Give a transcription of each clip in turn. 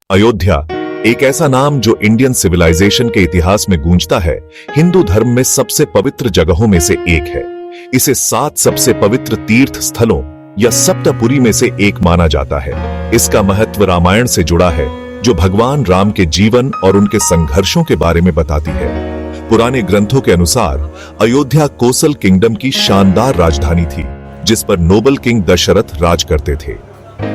अयोध्या एक ऐसा नाम जो इंडियन सिविलाइजेशन के इतिहास में गूंजता है, हिंदू धर्म में सबसे पवित्र जगहों में से एक है। इसे 7 सबसे पवित्र तीर्थ स्थलों या सप्तपुरी में से एक माना जाता है। इसका महत्व रामायण से जुड़ा है, जो भगवान राम के जीवन और उनके संघर्षों के बारे में बताती है। पुराने ग्रंथों के अनुसार अयोध्या कोसल किंगडम की शानदार राजधानी थी, जिस पर नोबल किंग दशरथ राज करते थे।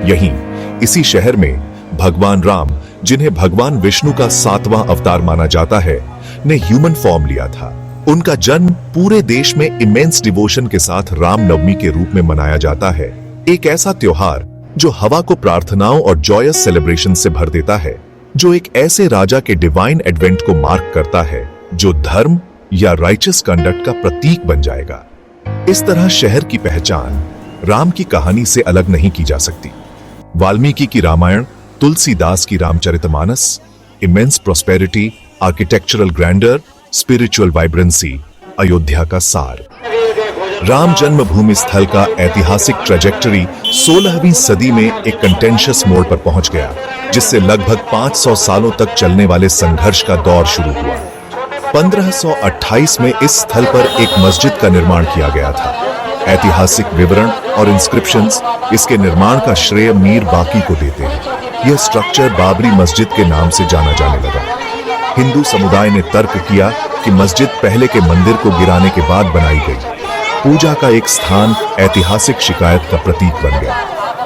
यहीं इसी शहर में भगवान राम, जिन्हें भगवान विष्णु का 7वां अवतार माना जाता है, ने ह्यूमन फॉर्म लिया था। उनका जन्म पूरे देश में इमेंस डिवोशन के साथ रामनवमी के रूप में मनाया जाता है, एक ऐसा त्योहार जो हवा को प्रार्थनाओं और जॉयस सेलिब्रेशन से भर देता है, जो एक ऐसे राजा के डिवाइन एडवेंट को मार्क करता है जो धर्म या राइचस कंडक्ट का प्रतीक बन जाएगा। इस तरह शहर की पहचान राम की कहानी से अलग नहीं की जा सकती। वाल्मीकि की रामायण, तुलसीदास की Ramcharitmanas, immense prosperity, architectural grandeur, spiritual vibrancy, Ayodhya का सार। राम जन्मभूमि स्थल का ऐतिहासिक ट्रेजेक्टरी 16वीं सदी में एक कंटेंशियस मोड़ पर पहुंच गया, जिससे लगभग 500 सालों तक चलने वाले संघर्ष का दौर शुरू हुआ। 1528 में इस स्थल पर एक मस्जिद का निर्माण किया गया था। ऐतिहासिक विवरण और इंस्क्रिप्शंस इसके निर्माण का श्रेय मीर बाकी को देते हैं। यह स्ट्रक्चर बाबरी मस्जिद के नाम से जाना जाने लगा। हिंदू समुदाय ने तर्क किया कि मस्जिद पहले के मंदिर को गिराने के बाद बनाई गई। पूजा का एक स्थान ऐतिहासिक शिकायत का प्रतीक बन गया।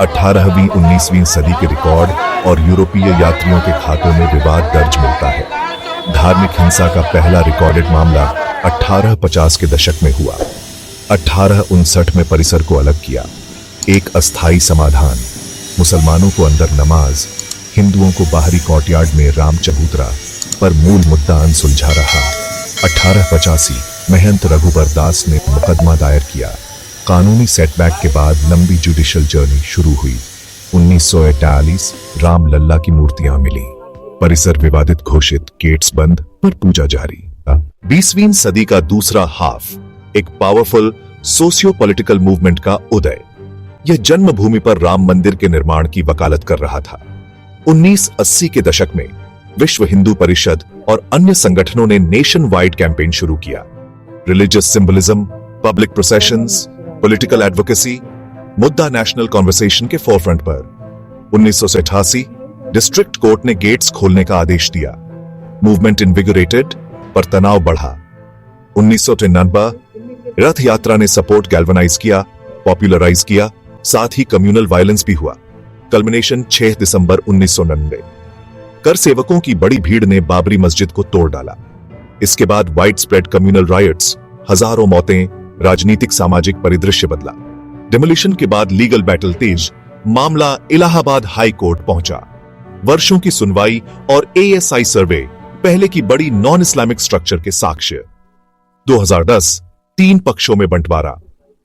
18वीं 19वीं सदी के रिकॉर्ड और यूरोपीय यात्रियों के खातों में विवाद दर्ज मिलता है। धार्मिक हिंसा का पहला रिकॉर्डेड मामला 1850 के दशक में हुआ। 1859 में परिसर को अलग किया। एक अस्थायी समाधान, मुसलमानों को अंदर नमाज, हिंदुओं को बाहरी कोर्टयार्ड में राम चबूतरा, पर मूल मुद्दा अनसुलझा रहा। 1885 महंत रघुबर दास ने मुकदमा दायर किया। कानूनी सेटबैक के बाद लंबी जुडिशियल जर्नी शुरू हुई। 1941 राम लल्ला की मूर्तियां मिली। परिसर विवादित घोषित, गेट्स बंद, पर पूजा जारी। 20वीं सदी का दूसरा हाफ, एक पावरफुल सोशियो पॉलिटिकल मूवमेंट का उदय। यह जन्मभूमि पर राम मंदिर के निर्माण की वकालत कर रहा था। 1980 के दशक में विश्व हिंदू परिषद और अन्य संगठनों ने नेशन वाइड कैंपेन शुरू किया। Religious symbolism, public processions, political advocacy, मुद्दा नेशनल कॉन्वर्सेशन के फोरफ्रंट पर। 1988 डिस्ट्रिक्ट कोर्ट ने गेट्स खोलने का आदेश दिया। मूवमेंट इनविगोरेटेड, पर तनाव बढ़ा। 1993 रथ यात्रा ने सपोर्ट गैल्वनाइज किया, पॉपुलराइज किया, साथ ही कम्युनल वायलेंस भी हुआ। कल्मिनेशन 6 दिसंबर 1999। कर सेवकों की बड़ी भीड़ ने बाबरी मस्जिद को तोड़ डाला। इसके बाद वाइड स्प्रेड कम्युनल रायट्स, हजारों मौतें, राजनीतिक सामाजिक परिदृश्य बदला। डिमोलिशन के बाद लीगल बैटल तेज, मामला इलाहाबाद हाई कोर्ट पहुंचा। वर्षों की सुनवाई और ASI सर्वे, पहले की बड़ी नॉन इस्लामिक स्ट्रक्चर के साक्ष्य। 2010 3 पक्षों में बंटवारा,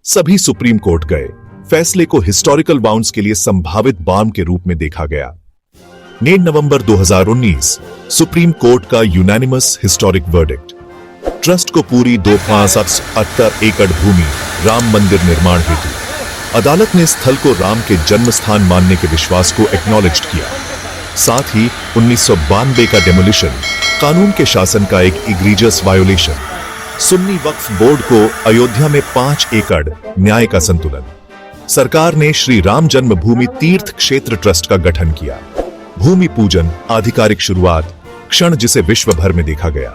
सभी सुप्रीम कोर्ट गए। फैसले को हिस्टोरिकल बाउंड्स के लिए संभावित बार्म के रूप में देखा गया। 9 नवंबर 2019 सुप्रीम कोर्ट का यूनानिमस हिस्टोरिक वर्डिक्ट। ट्रस्ट को पूरी 2,578 एकड़ भूमि राम मंदिर निर्माण हेतु। अदालत ने स्थल को राम के जन्म स्थान मानने के विश्वास को एक्नॉलेज किया। साथ ही 1992 का डेमोलिशन, कानून के शासन का एक इग्रीजियस वायोलेशन। सुन्नी वक्फ बोर्ड को अयोध्या में 5 एकड़, न्याय का संतुलन। सरकार ने श्री राम जन्मभूमि तीर्थ क्षेत्र ट्रस्ट का गठन किया। भूमि पूजन, आधिकारिक शुरुआत, क्षण जिसे विश्व भर में देखा गया।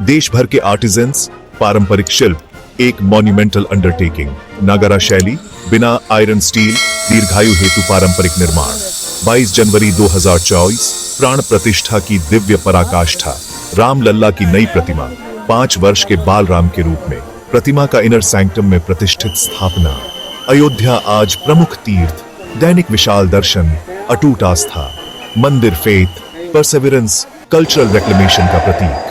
देश भर के आर्टिजन्स, पारंपरिक शिल्प, एक मॉन्यूमेंटल अंडरटेकिंग। नागरा शैली, बिना आयरन स्टील, दीर्घायु हेतु पारंपरिक निर्माण। 22 जनवरी 2024 प्राण प्रतिष्ठा की दिव्य पराकाष्ठा। राम लल्ला की नई प्रतिमा, 5 वर्ष के बाल राम के रूप में। प्रतिमा का इनर सैंक्टम में प्रतिष्ठित स्थापना। अयोध्या आज प्रमुख तीर्थ, दैनिक विशाल दर्शन, अटूट आस्था, मंदिर फेथ, परसेवरेंस, कल्चरल रेक्लेमेशन का प्रतीक।